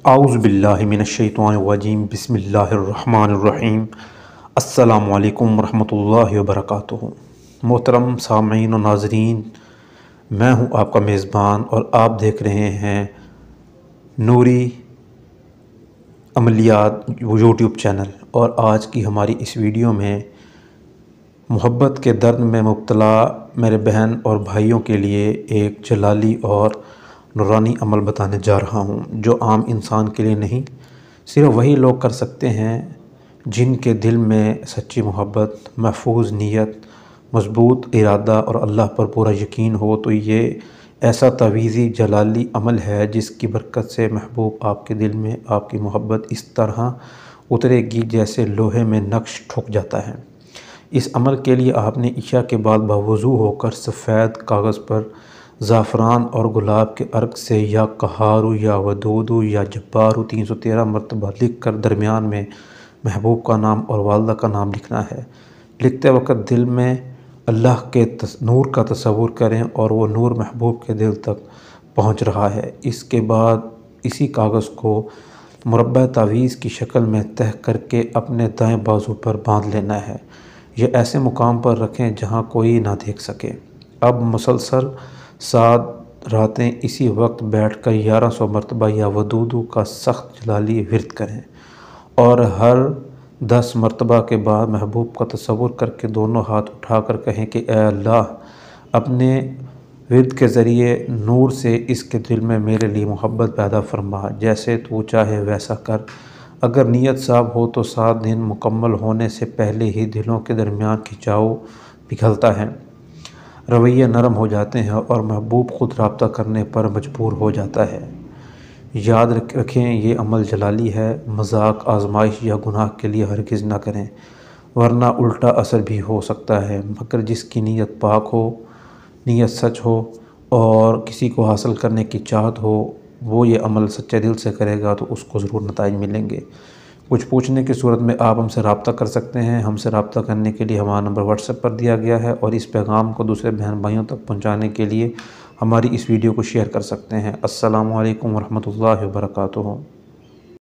आऊज़ु बिल्लाहि मिनश्शैतानिर्रजीम बिस्मिल्लाहिर्रहमानिर्रहीम। अस्सलामु अलैकुम रहमतुल्लाहि व बरकातुहू। मोहतरम सामीन व नाज़रीन, मैं हूँ आपका मेज़बान और आप देख रहे हैं नूरी अमलियात यूट्यूब चैनल। और आज की हमारी इस वीडियो में मोहब्बत के दर्द में मुब्तला मेरे बहन और भाइयों के लिए एक जलाली और नूरानी अमल बताने जा रहा हूँ, जो आम इंसान के लिए नहीं, सिर्फ वही लोग कर सकते हैं जिनके दिल में सच्ची मोहब्बत, महफूज नीयत, मजबूत इरादा और अल्लाह पर पूरा यकीन हो। तो ये ऐसा तवीज़ी जलाली अमल है जिसकी बरकत से महबूब आपके दिल में आपकी मोहब्बत इस तरह उतरेगी जैसे लोहे में नक्श ठुक जाता है। इस अमल के लिए आपने इशा के बाद बावज़ू होकर सफ़ेद कागज़ पर ज़ाफ़रान और गुलाब के अर्क से या कहारू या वदूदू या जब्बारू 313 मरतबा लिख कर दरमियान में महबूब का नाम और वालदा का नाम लिखना है। लिखते वक्त दिल में अल्लाह के नूर का तसव्वुर करें और वो नूर महबूब के दिल तक पहुँच रहा है। इसके बाद इसी कागज़ को मुरब्बा तावीज़ की शक्ल में तह करके अपने दाएं बाजू पर बांध लेना है। यह ऐसे मुकाम पर रखें जहां कोई ना देख सके। अब मुसलसल 7 रातें इसी वक्त बैठकर 1100 मरतबा या वदूदू का सख्त जलाली विर्द करें और हर 10 मरतबा के बाद महबूब का तसव्वुर करके दोनों हाथ उठाकर कहें कि ए अल्लाह, अपने विर्द के ज़रिए नूर से इसके दिल में मेरे लिए मोहब्बत पैदा फरमा, जैसे तू चाहे वैसा कर। अगर नीयत साफ हो तो 7 दिन मुकम्मल होने से पहले ही दिलों के दरमियान खिंचाव पिघलता है, रवैये नरम हो जाते हैं और महबूब खुद रब्ता करने पर मजबूर हो जाता है। याद रखें, ये अमल जलाली है, मजाक, आजमाइश या गुनाह के लिए हरगिज़ ना करें, वरना उल्टा असर भी हो सकता है। मगर जिसकी नीयत पाक हो, नीयत सच हो और किसी को हासिल करने की चाहत हो, वो ये अमल सच्चे दिल से करेगा तो उसको ज़रूर नताइज मिलेंगे। कुछ पूछने की सूरत में आप हमसे रब्ता कर सकते हैं। हमसे रब्ता करने के लिए हमारा नंबर व्हाट्सएप पर दिया गया है और इस पैगाम को दूसरे बहन भाइयों तक पहुंचाने के लिए हमारी इस वीडियो को शेयर कर सकते हैं। अस्सलामु अलैकुम वरहमतुल्लाहि वबरकातुहू।